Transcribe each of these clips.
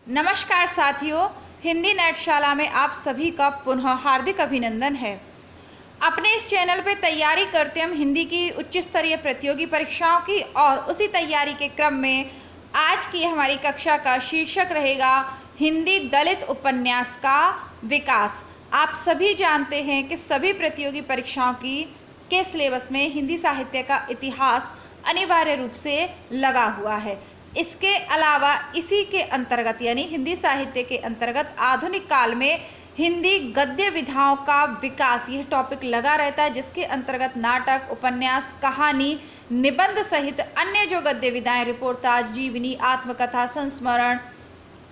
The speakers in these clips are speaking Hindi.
नमस्कार साथियों, हिंदी नेटशाला में आप सभी का पुनः हार्दिक अभिनंदन है। अपने इस चैनल पे तैयारी करते हम हिंदी की उच्च स्तरीय प्रतियोगी परीक्षाओं की, और उसी तैयारी के क्रम में आज की हमारी कक्षा का शीर्षक रहेगा हिंदी दलित उपन्यास का विकास। आप सभी जानते हैं कि सभी प्रतियोगी परीक्षाओं के सिलेबस में हिंदी साहित्य का इतिहास अनिवार्य रूप से लगा हुआ है। इसके अलावा इसी के अंतर्गत यानी हिंदी साहित्य के अंतर्गत आधुनिक काल में हिंदी गद्य विधाओं का विकास यह टॉपिक लगा रहता है, जिसके अंतर्गत नाटक, उपन्यास, कहानी, निबंध सहित अन्य जो गद्य विधाएं, रिपोर्टाज, जीवनी, आत्मकथा, संस्मरण,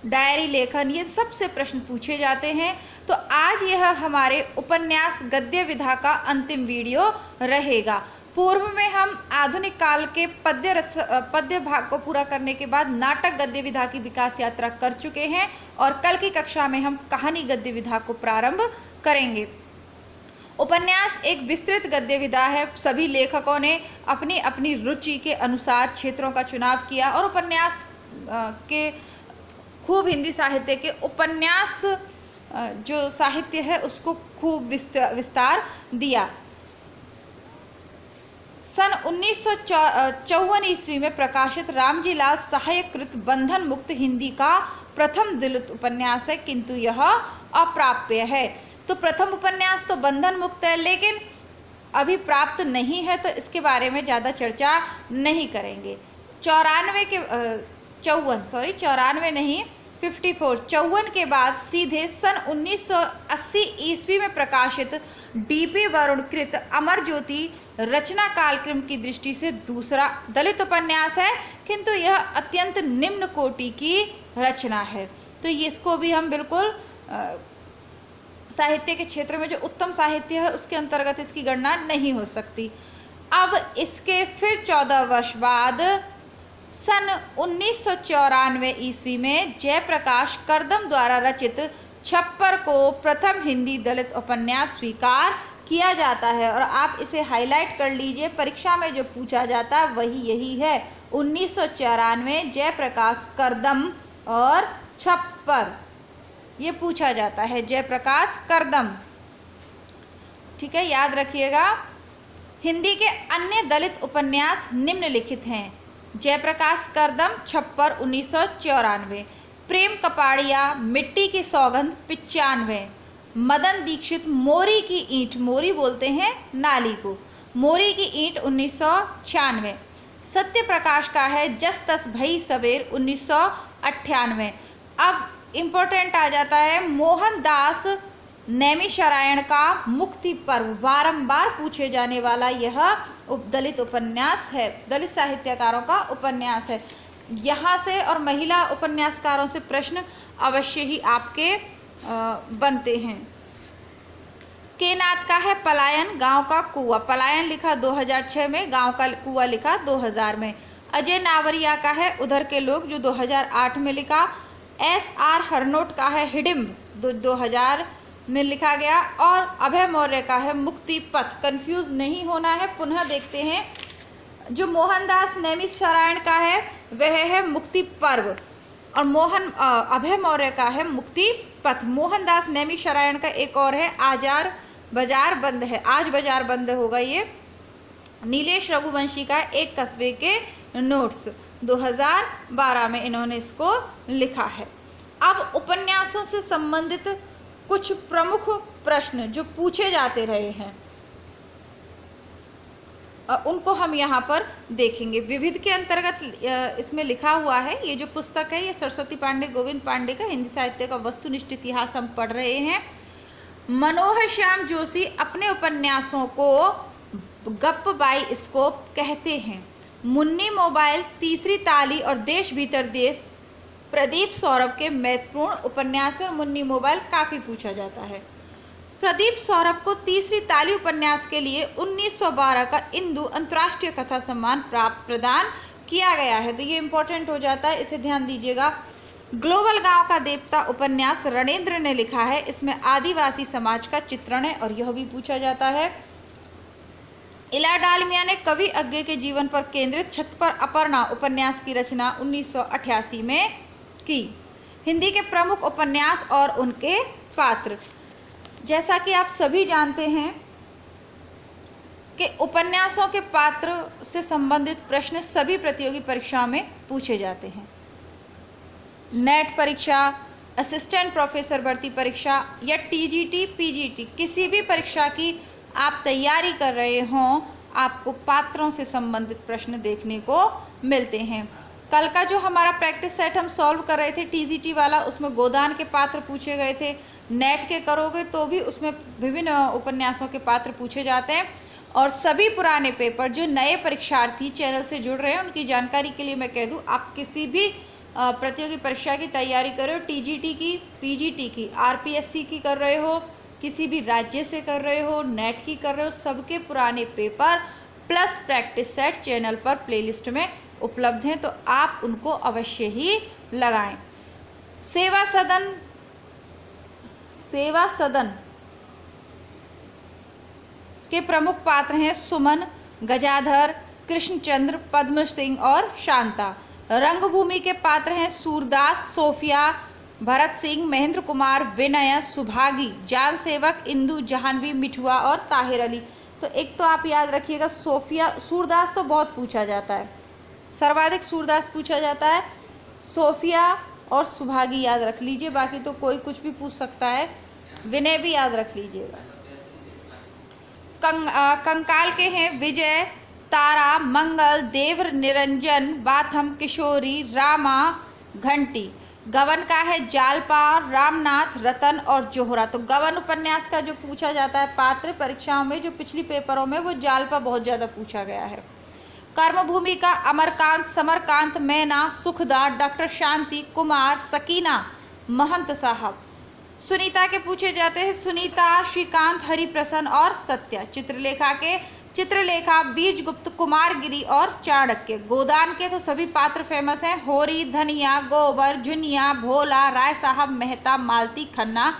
डायरी लेखन, ये सबसे प्रश्न पूछे जाते हैं। तो आज यह हमारे उपन्यास गद्य विधा का अंतिम वीडियो रहेगा। पूर्व में हम आधुनिक काल के पद्य भाग को पूरा करने के बाद नाटक गद्य विधा की विकास यात्रा कर चुके हैं, और कल की कक्षा में हम कहानी गद्य विधा को प्रारंभ करेंगे। उपन्यास एक विस्तृत गद्य विधा है। सभी लेखकों ने अपनी अपनी रुचि के अनुसार क्षेत्रों का चुनाव किया और उपन्यास के खूब हिंदी साहित्य के उपन्यास जो साहित्य है उसको खूब विस्तार दिया। सन 1954 ईस्वी में प्रकाशित रामजी लाल सहायक कृत बंधन मुक्त हिंदी का प्रथम दलित उपन्यास है, किंतु यह अप्राप्य है। तो प्रथम उपन्यास तो बंधन मुक्त है, लेकिन अभी प्राप्त नहीं है, तो इसके बारे में ज़्यादा चर्चा नहीं करेंगे। 54 के बाद सीधे सन 1980 ईस्वी में प्रकाशित डीपी वरुण कृत अमर ज्योति रचना कालक्रम की दृष्टि से दूसरा दलित उपन्यास है, किंतु यह अत्यंत निम्न कोटि की रचना है। तो इसको भी हम बिल्कुल साहित्य के क्षेत्र में जो उत्तम साहित्य है उसके अंतर्गत इसकी गणना नहीं हो सकती। अब इसके फिर 14 वर्ष बाद सन 1994 ईस्वी में जयप्रकाश करदम द्वारा रचित छप्पर को प्रथम हिंदी दलित उपन्यास स्वीकार किया जाता है। और आप इसे हाईलाइट कर लीजिए, परीक्षा में जो पूछा जाता है वही यही है। 1994 जयप्रकाश करदम और छप्पर, ये पूछा जाता है, जयप्रकाश करदम। ठीक है, याद रखिएगा। हिंदी के अन्य दलित उपन्यास निम्नलिखित हैं: जयप्रकाश करदम छप्पर 1994, प्रेम कपाड़िया मिट्टी की सौगंध 95, मदन दीक्षित मोरी की ईंट, मोरी बोलते हैं नाली को, मोरी की ईंट 1996, सत्य प्रकाश का है जस तस भई सवेर 1998। अब इम्पोर्टेंट आ जाता है मोहनदास नैमिषारण्य का मुक्ति पर्व, बारंबार पूछे जाने वाला यह दलित उपन्यास है, दलित साहित्यकारों का उपन्यास है। यहाँ से और महिला उपन्यासकारों से प्रश्न अवश्य ही आपके बनते हैं। के नाथ का है पलायन गांव का कुआं, पलायन लिखा 2006 में, गांव का कुआं लिखा 2000 में। अजय नावरिया का है उधर के लोग, जो 2008 में लिखा। SR हरनोट का है हिडिंब, 2000 में लिखा गया। और अभय मौर्य का है मुक्ति पथ, कंफ्यूज नहीं होना है, पुनः देखते हैं। जो मोहनदास नैमिषारण्य का है वह है मुक्ति पर्व, और अभय मौर्य का है मुक्ति पथ। मोहनदास नैमिषारण्य का एक और है आजार बाजार बंद है, आज बाजार बंद होगा ये। नीलेश रघुवंशी का एक कस्बे के नोट्स, 2012 में इन्होंने इसको लिखा है। अब उपन्यासों से संबंधित कुछ प्रमुख प्रश्न जो पूछे जाते रहे हैं उनको हम यहाँ पर देखेंगे। विविध के अंतर्गत इसमें लिखा हुआ है, ये जो पुस्तक है ये सरस्वती पांडे, गोविंद पांडे का हिंदी साहित्य का वस्तुनिष्ठ इतिहास हम पढ़ रहे हैं। मनोहर श्याम जोशी अपने उपन्यासों को गप्प बाई स्कोप कहते हैं। मुन्नी मोबाइल, तीसरी ताली और देश भीतर देश प्रदीप सौरभ के महत्वपूर्ण उपन्यास और मुन्नी मोबाइल काफ़ी पूछा जाता है। प्रदीप सौरभ को तीसरी ताली उपन्यास के लिए 1912 का इंदु अंतर्राष्ट्रीय कथा सम्मान प्रदान किया गया है। तो ये इम्पोर्टेंट हो जाता है, इसे ध्यान दीजिएगा। ग्लोबल गांव का देवता उपन्यास रणेंद्र ने लिखा है, इसमें आदिवासी समाज का चित्रण है और यह भी पूछा जाता है। इला डालमिया ने कवि अज्ञे के जीवन पर केंद्रित छत पर अपर्णा उपन्यास की रचना 1988 में की। हिंदी के प्रमुख उपन्यास और उनके पात्र। जैसा कि आप सभी जानते हैं कि उपन्यासों के पात्र से संबंधित प्रश्न सभी प्रतियोगी परीक्षाओं में पूछे जाते हैं। नेट परीक्षा, असिस्टेंट प्रोफेसर भर्ती परीक्षा या टीजीटी, पीजीटी, किसी भी परीक्षा की आप तैयारी कर रहे हों, आपको पात्रों से संबंधित प्रश्न देखने को मिलते हैं। कल का जो हमारा प्रैक्टिस सेट हम सॉल्व कर रहे थे टीजीटी वाला, उसमें गोदान के पात्र पूछे गए थे। नेट के करोगे तो भी उसमें विभिन्न उपन्यासों के पात्र पूछे जाते हैं। और सभी पुराने पेपर, जो नए परीक्षार्थी चैनल से जुड़ रहे हैं, उनकी जानकारी के लिए मैं कह दूं, आप किसी भी प्रतियोगी परीक्षा की तैयारी कर रहे हो, टीजीटी की, पीजीटी की, आरपीएससी की कर रहे हो, किसी भी राज्य से कर रहे हो, नेट की कर रहे हो, सबके पुराने paper plus practice set channel पर प्लेलिस्ट में उपलब्ध हैं, तो आप उनको अवश्य ही लगाएं। सेवा सदन के प्रमुख पात्र हैं सुमन, गजाधर, कृष्णचंद्र, पद्म सिंह और शांता। रंगभूमि के पात्र हैं सूरदास, सोफिया, भरत सिंह, महेंद्र कुमार, विनय, सुभागी, जान सेवक, इंदु, जाह्नवी, मिठुआ और ताहिर अली। तो एक तो आप याद रखिएगा, सूरदास तो बहुत पूछा जाता है, सर्वाधिक सूरदास पूछा जाता है। सोफिया और सुभागी याद रख लीजिए, बाकी तो कोई कुछ भी पूछ सकता है। विनय भी याद रख लीजिएगा। कंकाल के हैं विजय, तारा, मंगल, देव, निरंजन, बाथम, किशोरी, रामा, घंटी। गबन का है जालपा, रामनाथ, रतन और जोहरा। तो गबन उपन्यास का जो पूछा जाता है पात्र परीक्षाओं में, जो पिछली पेपरों में, वो जालपा बहुत ज़्यादा पूछा गया है। कर्मभूमि का अमरकांत, समरकांत, मैना, सुखदा, डॉक्टर शांति, कुमार, सकीना, महंत साहब। सुनीता के पूछे जाते हैं सुनीता, श्रीकांत, हरिप्रसन्न और सत्या। चित्रलेखा, बीजगुप्त, कुमारगिरी और चाणक्य। गोदान के तो सभी पात्र फेमस हैं, होरी, धनिया, गोबर, जुनिया, भोला, राय साहब, मेहता, मालती, खन्ना,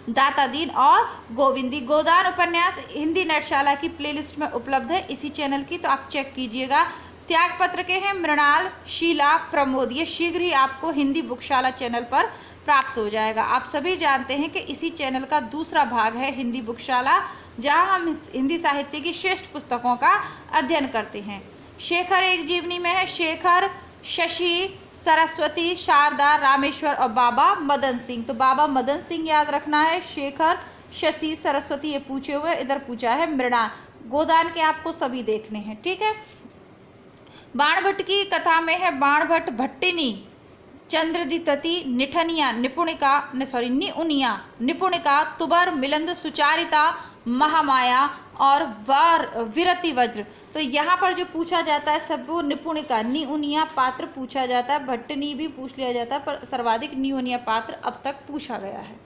दातादीन और गोविंदी। गोदान उपन्यास हिंदी नेटशाला की प्लेलिस्ट में उपलब्ध है, इसी चैनल की, तो आप चेक कीजिएगा। त्यागपत्र के हैं मृणाल, शीला, प्रमोद। ये शीघ्र ही आपको हिंदी बुकशाला चैनल पर प्राप्त हो जाएगा। आप सभी जानते हैं कि इसी चैनल का दूसरा भाग है हिंदी बुकशाला, जहां हम हिंदी साहित्य की श्रेष्ठ पुस्तकों का अध्ययन करते हैं। शेखर एक जीवनी में है शेखर, शशि, सरस्वती, शारदा, रामेश्वर और बाबा मदन सिंह। तो बाबा मदन सिंह याद रखना है। शेखर, शशि, सरस्वती ये पूछे हुए, इधर पूछा है मृणाल। गोदान के आपको सभी देखने हैं, ठीक है। बाणभट्ट की कथा में है बाणभट्ट, भट्टिनी, चंद्रदितति, निठनिया, निपुणिया, निपुणिका, तुबर, मिलंद, सुचारिता, महामाया और विरति वज्र। तो यहाँ पर जो पूछा जाता है सब वो निपुणिका, निउनिया पात्र पूछा जाता है। भट्टिनी भी पूछ लिया जाता है, पर सर्वाधिक निउनिया पात्र अब तक पूछा गया है।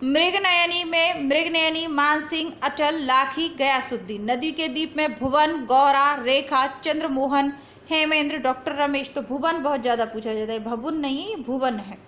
मृगनयनी में मृगनयनी, मानसिंह, अटल, लाखी, गयासुद्दीन। नदी के द्वीप में भुवन, गौरा, रेखा, चंद्रमोहन, हेमेंद्र, डॉक्टर रमेश। तो भुवन बहुत ज़्यादा पूछा जाता है, भबुन नहीं, ये भुवन है।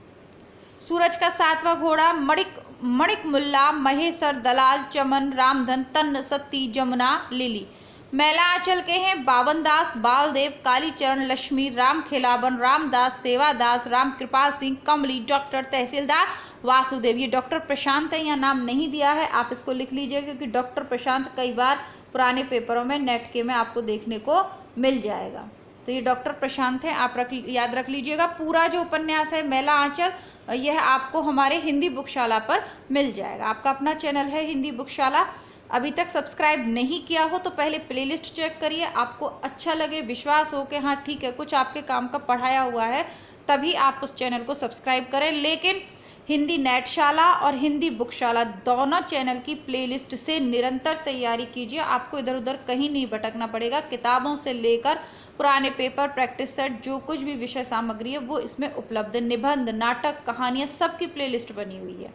सूरज का सातवां घोड़ा, मणिक मुल्ला, महेश्वर, दलाल, चमन, रामधन, तन्न, सत्ती, जमुना, लिली। मैला आंचल के हैं बावन दास, बालदेव, कालीचरण, लक्ष्मी, राम खिलावन, रामदास, सेवादास, राम कृपाल सिंह, कमली, डॉक्टर, तहसीलदार, वासुदेव। ये डॉक्टर प्रशांत है, यहाँ नाम नहीं दिया है, आप इसको लिख लीजिए, क्योंकि डॉक्टर प्रशांत कई बार पुराने पेपरों में नेट के में आपको देखने को मिल जाएगा। तो ये डॉक्टर प्रशांत है, आप याद रख लीजिएगा। पूरा जो उपन्यास है मैला आंचल, यह आपको हमारे हिंदी बुकशाला पर मिल जाएगा। आपका अपना चैनल है हिंदी बुकशाला, अभी तक सब्सक्राइब नहीं किया हो तो पहले प्लेलिस्ट चेक करिए। आपको अच्छा लगे, विश्वास हो कि हाँ ठीक है कुछ आपके काम का पढ़ाया हुआ है, तभी आप उस चैनल को सब्सक्राइब करें। लेकिन हिंदी नेटशाला और हिंदी बुकशाला दोनों चैनल की प्लेलिस्ट से निरंतर तैयारी कीजिए, आपको इधर उधर कहीं नहीं भटकना पड़ेगा। किताबों से लेकर पुराने पेपर, प्रैक्टिस सेट, जो कुछ भी विषय सामग्री है वो इसमें उपलब्ध है। निबंध, नाटक, कहानियाँ, सबकी प्लेलिस्ट बनी हुई है।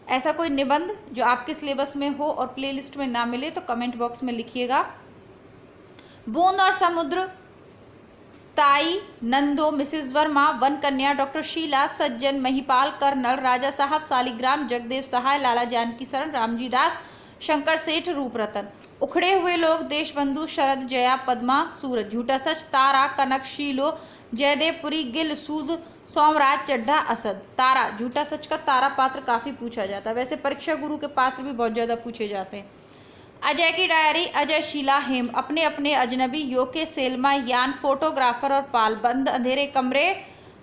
ऐसा कोई निबंध जो आपके सिलेबस में हो और प्लेलिस्ट में ना मिले तो कमेंट बॉक्स में लिखिएगा। बूंद और समुद्र, ताई, नंदो, मिसेस वर्मा, वन कन्या, डॉक्टर शीला, सज्जन, महिपाल, कर्नल, राजा साहब, सालिग्राम, जगदेव सहाय, लाला जानकी शरण, रामजी दास, शंकर सेठ, रूपरतन। उखड़े हुए लोग, देशबंधु, शरद, जया, पद्मा, सूरज, झूठा सच, तारा, कनक, शीलो, जयदेवपुरी, गिल, सूद, सोमराज चड्ढा असद। तारा, झूठा सच का तारा पात्र काफ़ी पूछा जाता है। वैसे परीक्षा गुरु के पात्र भी बहुत ज़्यादा पूछे जाते हैं। अजय की डायरी, अजय, शीला, हेम, अपने अपने अजनबी, योके, सेल्मा, यान, फोटोग्राफर और पाल, बंद अंधेरे कमरे,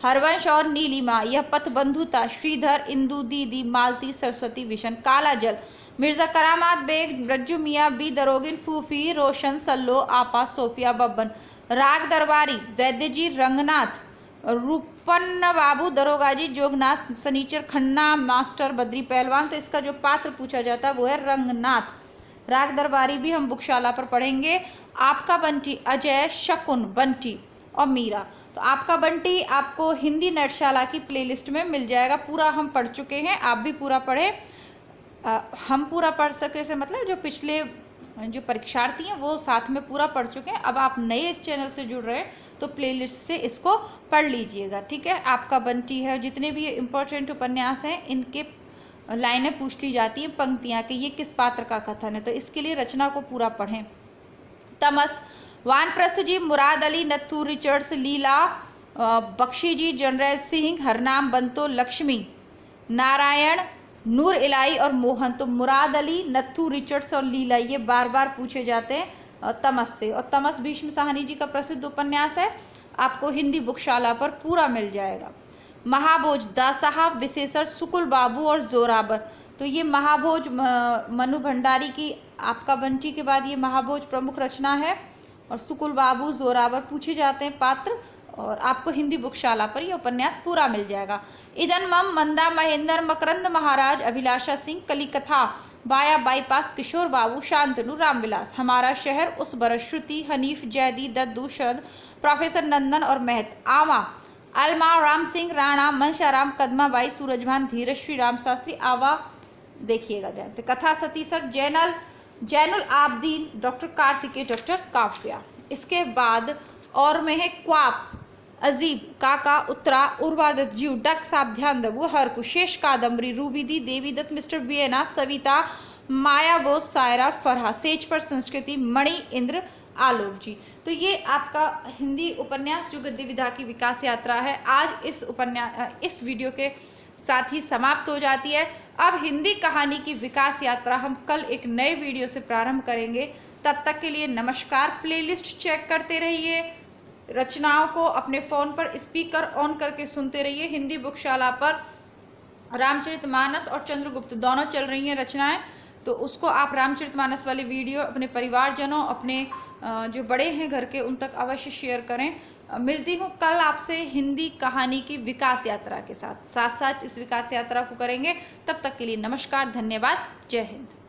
हरवंश और नीलिमा, यह पथ बंधुता, श्रीधर, इंदु, दीदी, मालती, सरस्वती, विशन, काला जल, मिर्जा करामात बेग, रज्जू मियाँ, बी दरोगिन, फूफी, रोशन, सल्लो, आपा, सोफिया, बब्बन, राग दरबारी, वैद्य जी, रंगनाथ, रूपन बाबू, दरोगाजी, जोगनाथ, सनीचर, खन्ना मास्टर, बद्री पहलवान। तो इसका जो पात्र पूछा जाता है वो है रंगनाथ। राग दरबारी भी हम बुकशाला पर पढ़ेंगे। आपका बंटी, अजय, शकुन, बंटी और मीरा। तो आपका बंटी आपको हिंदी नेटशाला की प्लेलिस्ट में मिल जाएगा। पूरा हम पढ़ चुके हैं, आप भी पूरा पढ़ें। हम पूरा पढ़ सके से मतलब जो पिछले जो परीक्षार्थी हैं वो साथ में पूरा पढ़ चुके हैं। अब आप नए इस चैनल से जुड़ रहे हैं तो प्लेलिस्ट से इसको पढ़ लीजिएगा, ठीक है। आपका बंटी है, जितने भी इम्पोर्टेंट उपन्यास हैं इनके लाइनें पूछ ली जाती हैं, पंक्तियाँ कि ये किस पात्र का कथन है, तो इसके लिए रचना को पूरा पढ़ें। तमस, वानप्रस्थ जी, मुराद अली, नत्थू रिचर्ड्स, लीला, बख्शी जी, जनरल सिंह, हरनाम, बंतो, लक्ष्मी नारायण, नूर इलाई और मोहन। तो मुराद अली, नत्थू रिचर्ड्स और लीला ये बार बार पूछे जाते हैं तमस से। और तमस भीष्म साहनी जी का प्रसिद्ध उपन्यास है, आपको हिंदी बुकशाला पर पूरा मिल जाएगा। महाभोज, दा साहब, विशेषर, सुकुल बाबू और जोराबर। तो ये महाभोज मनु भंडारी की आपका बंटी के बाद ये महाभोज प्रमुख रचना है। और सुकुल बाबू, जोरावर पूछे जाते हैं पात्र, और आपको हिंदी बुकशाला पर ये उपन्यास पूरा मिल जाएगा। इदन मम, मंदा, महेंद्र, मकरंद महाराज, अभिलाषा सिंह, कलिकथा, बाया बाईपास, किशोर बाबू, शांतनु, रामविलास, हमारा शहर, उस बरस, श्रुति, हनीफ, जयदी, दद्दू, शरद, प्रोफेसर नंदन और महत, आवा, अलमा, राम सिंह, राणा, मनशाराम, कदमाबाई, सूरजभान, धीरज, श्री राम शास्त्री, आवा देखिएगा ध्यान से। कथा सतीसर, जैनुल आबदीन, डॉक्टर कार्तिकेय, डॉक्टर काव्या। इसके बाद और में है क्वाप, अजीब, काका, उत्तरा, उर्वादत्त, जीव, डक, सावधान, दबू, हरकु, शेष कादम्बरी, रूबीदी, देवीदत्त, मिस्टर बियना, सविता, माया बोस, सायरा, फरहा, सेज पर संस्कृति, मणि, इंद्र, आलोक जी। तो ये आपका हिंदी उपन्यास जो गद्य विधा की विकास यात्रा है आज इस वीडियो के साथ ही समाप्त हो जाती है। अब हिंदी कहानी की विकास यात्रा हम कल एक नए वीडियो से प्रारंभ करेंगे। तब तक के लिए नमस्कार। प्लेलिस्ट चेक करते रहिए, रचनाओं को अपने फ़ोन पर स्पीकर ऑन करके सुनते रहिए। हिंदी बुकशाला पर रामचरितमानस और चंद्रगुप्त दोनों चल रही हैं रचनाएं, तो उसको आप रामचरितमानस वाली वीडियो अपने परिवारजनों, अपने जो बड़े हैं घर के, उन तक अवश्य शेयर करें। मिलती हूँ कल आपसे हिंदी कहानी की विकास यात्रा के साथ साथ इस विकास यात्रा को करेंगे। तब तक के लिए नमस्कार, धन्यवाद, जय हिंद।